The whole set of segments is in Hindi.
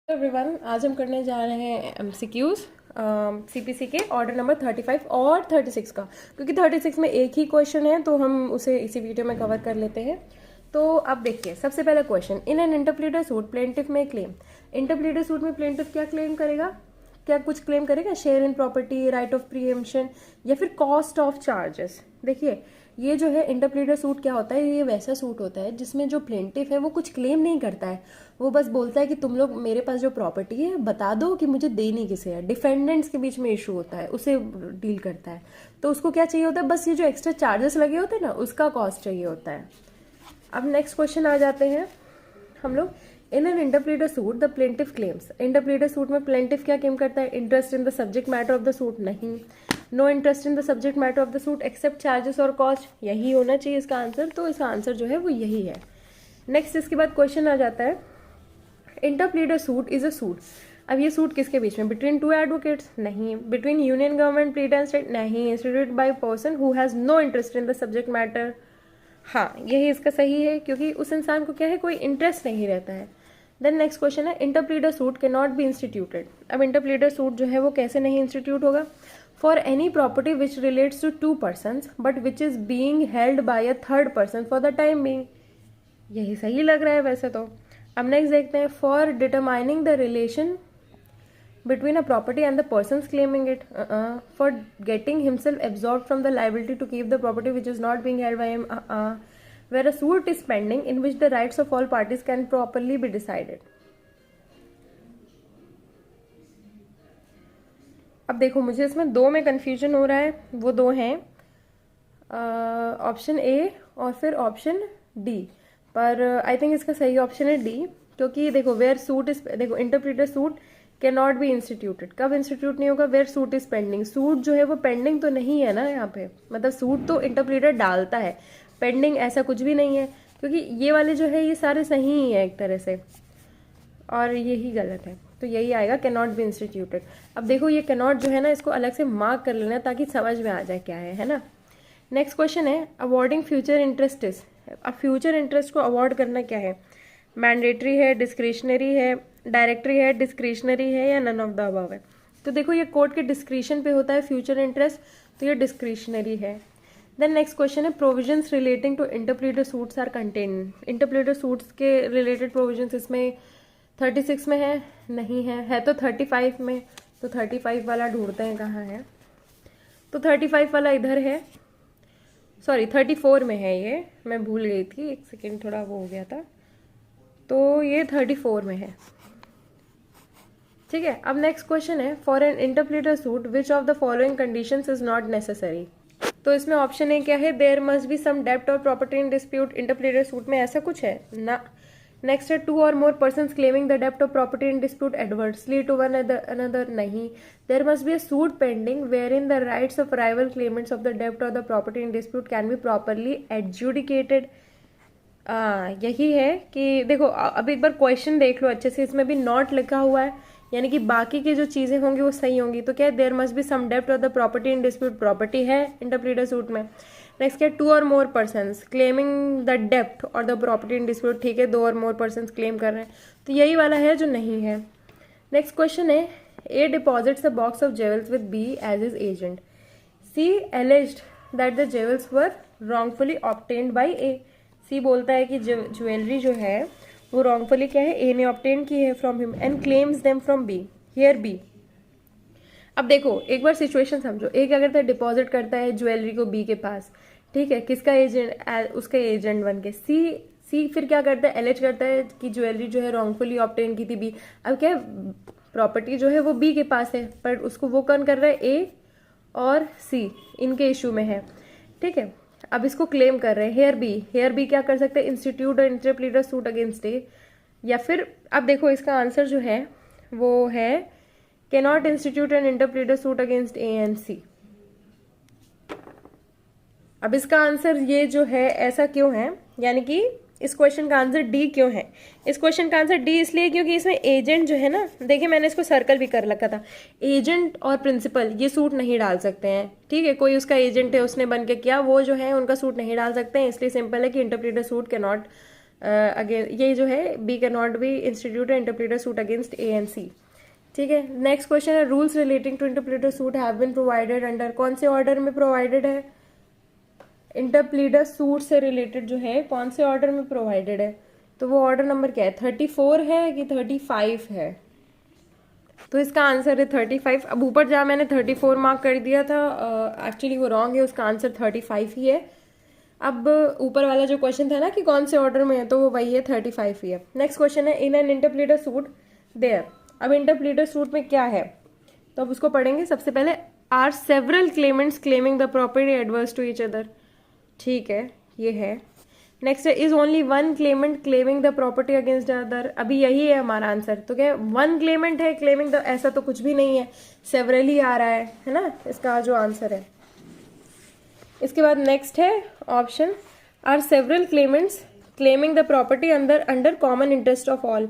एवरीवन, आज हम करने जा रहे हैं एमसीक्यूज सीपीसी के ऑर्डर नंबर 35 और 36 का। क्योंकि 36 में एक ही क्वेश्चन है तो हम उसे इसी वीडियो में कवर कर लेते हैं। तो अब देखिए, सबसे पहला question, in an interpleader suit plaintiff में क्लेम। इंटरप्लीडर सूट में प्लेंटिफ क्या क्लेम करेगा? क्या कुछ क्लेम करेगा? Share in property, right of preemption, या फिर कॉस्ट ऑफ चार्जेस। देखिए, ये जो है इंटरप्लीडर सूट क्या होता है, ये वैसा सूट होता है जिसमें जो प्लेंटिफ है वो कुछ क्लेम नहीं करता है। वो बस बोलता है कि तुम लोग मेरे पास जो प्रॉपर्टी है बता दो कि मुझे देनी किसे है। डिफेंडेंट्स के बीच में इशू होता है, उसे डील करता है। तो उसको क्या चाहिए होता है? बस ये जो एक्स्ट्रा चार्जेस लगे होते हैं ना, उसका कॉस्ट चाहिए होता है। अब नेक्स्ट क्वेश्चन आ जाते हैं हम लोग। In an interpleader suit the plaintiff claims. Interpleader suit में प्लेंटिफ क्या क्लेम करता है? Interest in the subject matter of the suit, नहीं। No interest in the subject matter of the suit except charges और कॉस्ट, यही होना चाहिए इसका आंसर। तो इसका आंसर जो है वो यही है। नेक्स्ट इसके बाद क्वेश्चन आ जाता है, interpleader suit is a suit. अब ये सूट किसके बीच में? बिटवीन टू एडवोकेट्स, नहीं। Between union government pleader and state, नहीं। Instituted by person who has no interest in the subject matter, हाँ, यही इसका सही है, क्योंकि उस इंसान को क्या है, कोई इंटरेस्ट नहीं रहता है। देन नेक्स्ट क्वेश्चन है, interpleader suit can not be instituted. अब इंटरप्लीडर सूट जो है वो कैसे नहीं इंस्टीट्यूट होगा? For any property which relates to two persons but which is being held by a third person for the time being, यही सही लग रहा है वैसे तो। अब नेक्स्ट देखते हैं, for determining the relation between a property and the persons claiming it, for getting himself absorbed from the liability to keep the property which is not being held by him, where a suit is pending in which the rights of all parties can properly be decided. अब देखो, मुझे इसमें दो में कंफ्यूजन हो रहा है। वो दो हैं ऑप्शन ए और फिर ऑप्शन डी, पर आई थिंक इसका सही ऑप्शन है डी। क्योंकि देखो, वेयर सूट इज, देखो interpreter suit can not be instituted, कब इंस्टीट्यूट नहीं होगा? Wear suit is pending. Suit जो है वो पेंडिंग तो नहीं है ना यहाँ पे, मतलब सूट तो इंटरप्रीटर डालता है, पेंडिंग ऐसा कुछ भी नहीं है। क्योंकि ये वाले जो है ये सारे सही ही है एक तरह से, और यही गलत है। तो यही आएगा, कैन नॉट बी इंस्टीट्यूटेड। अब देखो, ये कैन नॉट जो है ना, इसको अलग से मार्क कर लेना ताकि समझ में आ जाए क्या है ना। नेक्स्ट क्वेश्चन है, अवॉर्डिंग फ्यूचर इंटरेस्ट इज। अब फ्यूचर इंटरेस्ट को अवॉर्ड करना क्या है? मैंडेटरी है, डिस्क्रिशनरी है, डायरेक्टरी है, डिस्क्रिशनरी है, या नन ऑफ द अबव है? तो देखो, ये कोर्ट के डिस्क्रिशन पे होता है फ्यूचर इंटरेस्ट, तो ये डिस्क्रिशनरी है। देन नेक्स्ट क्वेश्चन है, provisions relating to interpleader suits are contain. Interpleader suits के रिलेटेड प्रोविजंस इसमें 36 में है? नहीं है तो 35 में। तो 35 वाला ढूंढते हैं कहाँ है। तो 35 वाला इधर है, सॉरी 34 में है, ये मैं भूल गई थी, एक सेकेंड, थोड़ा वो हो गया था। तो ये 34 में है, ठीक है। अब नेक्स्ट क्वेश्चन है, for an interpleader suit which of the following conditions is not necessary. तो इसमें ऑप्शन ए क्या है? देयर मस्ट बी सम डेप्ट और property in dispute. Interpleader suit में ऐसा कुछ है ना। नेक्स्ट है, टू और मोर पर्सन क्लेमिंग द डेप्ट और property in dispute adversely to one another, नहीं। There must be a suit pending where in the rights of rival claimants of the डेप्ट और the property in dispute can be properly adjudicated. यही है कि देखो, अब एक बार क्वेश्चन देख लो अच्छे से, इसमें भी नॉट लिखा हुआ है, यानी कि बाकी की जो चीजें होंगी वो सही होंगी। तो क्या है? देयर मस्ट बी सम डेप्ट और the property in dispute, property है इंटरप्लीटर सूट में। नेक्स्ट क्या है? टू और मोर पर्सन्स क्लेमिंग द डेप्ट और द प्रॉपर्टी इन डिस्प्यूट, ठीक है, दो और मोर पर्सन्स क्लेम कर रहे हैं, तो यही वाला है जो नहीं है। नेक्स्ट क्वेश्चन है, A deposits a box of jewels with B as his agent. C alleged that the jewels were wrongfully obtained by A. C बोलता है कि ज्वेलरी जो है वो रॉन्गफुली क्या है, ए ने ऑब्टेन की है from him, and claims them from B, here B. अब देखो, एक बार सिचुएशन समझो। ए क्या करता है? डिपॉजिट करता है ज्वेलरी को बी के पास, ठीक है, किसका एजेंट? उसका एजेंट बन के। सी फिर क्या करता है? एलिज करता है कि ज्वेलरी जो है रॉन्गफुली ऑब्टेन की थी बी। अब क्या है? प्रॉपर्टी जो है वो बी के पास है, पर उसको वो कौन कर रहा है? ए और सी इनके इशू में है, ठीक है। अब इसको क्लेम कर रहे हैं, हेयर बी क्या कर सकते हैं? इंस्टीट्यूट और इंटरप्लीटर सूट अगेंस्ट ए, या फिर अब देखो इसका आंसर जो है वो है can not institute and interpleader suit against A and C. अब इसका आंसर ये जो है ऐसा क्यों है, यानी कि इस क्वेश्चन का आंसर डी क्यों है? इस क्वेश्चन का आंसर डी इसलिए क्योंकि इसमें एजेंट जो है ना, देखिए मैंने इसको सर्कल भी कर रखा था, एजेंट और प्रिंसिपल ये सूट नहीं डाल सकते हैं, ठीक है। कोई उसका एजेंट है, उसने बन के किया, वो जो है उनका सूट नहीं डाल सकते हैं, इसलिए सिंपल है कि interpreter suit can not again ये जो है B can not be institute interpreter suit against A and C. ठीक है, नेक्स्ट क्वेश्चन है rules relating to interpreter suit have been provided under, कौन से ऑर्डर में प्रोवाइडेड है? इंटरप्लीडर सूट से रिलेटेड जो है कौन से ऑर्डर में प्रोवाइडेड है? तो वो ऑर्डर नंबर क्या है, 34 है कि 35 है? तो इसका आंसर है 35। अब ऊपर जहाँ मैंने 34 मार्क कर दिया था, एक्चुअली वो रॉन्ग है, उसका आंसर 35 ही है। अब ऊपर वाला जो क्वेश्चन था ना कि कौन से ऑर्डर में है, तो वो वही है, 35 ही है। नेक्स्ट क्वेश्चन है इन एन इंटरप्लीडर सूट देयर। अब इंटरप्लीडर सूट में क्या है, तो अब उसको पढ़ेंगे। सबसे पहले are several claimants claiming the property adverse to each other, ठीक है, ये है। नेक्स्ट है is only one claimant claiming the property against the other, अभी यही है हमारा आंसर। तो क्या वन क्लेमेंट है क्लेमिंग द, ऐसा तो कुछ भी नहीं है, सेवरल ही आ रहा है ना, इसका जो आंसर है। इसके बाद नेक्स्ट है option are several claimants claiming the property under common interest of all.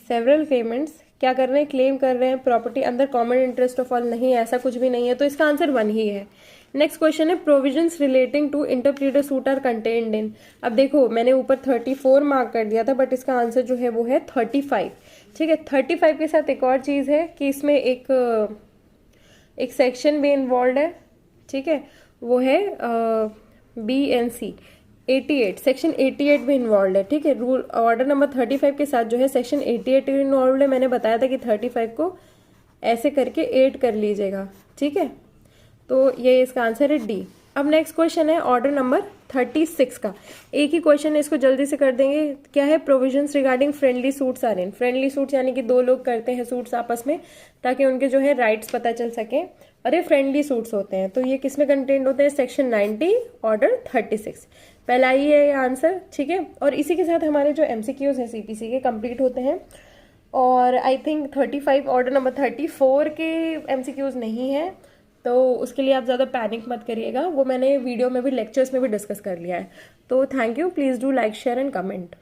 Several claimants क्या कर रहे हैं, क्लेम कर रहे हैं प्रॉपर्टी अंदर कॉमन इंटरेस्ट ऑफ ऑल, नहीं ऐसा कुछ भी नहीं है, तो इसका आंसर 1 ही है। नेक्स्ट क्वेश्चन है provisions relating to interpreter suit are contained in. अब देखो मैंने ऊपर 34 मार्क कर दिया था, बट इसका आंसर जो है वो है 35। ठीक है, 35 के साथ एक और चीज है कि इसमें एक सेक्शन भी इन्वॉल्व है, ठीक है, वो है BNC 88, सेक्शन 88 भी इन्वॉल्व है। ठीक है, रूल ऑर्डर नंबर 35 के साथ जो है सेक्शन 88 इन्वॉल्व है। मैंने बताया था कि 35 को ऐसे करके 8 कर लीजिएगा, ठीक है, तो ये इसका आंसर है डी। अब नेक्स्ट क्वेश्चन है ऑर्डर नंबर 36 का, एक ही क्वेश्चन है, इसको जल्दी से कर देंगे। क्या है, provisions regarding friendly suits are in. Friendly suits यानी कि दो लोग करते हैं सूट्स आपस में ताकि उनके जो है राइट्स पता चल सके, और ये फ्रेंडली सूट्स होते हैं। तो ये किस में कंटेंट होते हैं, सेक्शन 90 ऑर्डर 36, पहला ही है ये आंसर। ठीक है, और इसी के साथ हमारे जो MCQs हैं CPC के कंप्लीट होते हैं। और आई थिंक 35 ऑर्डर नंबर 34 के MCQs नहीं है, तो उसके लिए आप ज़्यादा पैनिक मत करिएगा, वो मैंने वीडियो में भी लेक्चर्स में भी डिस्कस कर लिया है। तो thank you, please do like share and comment.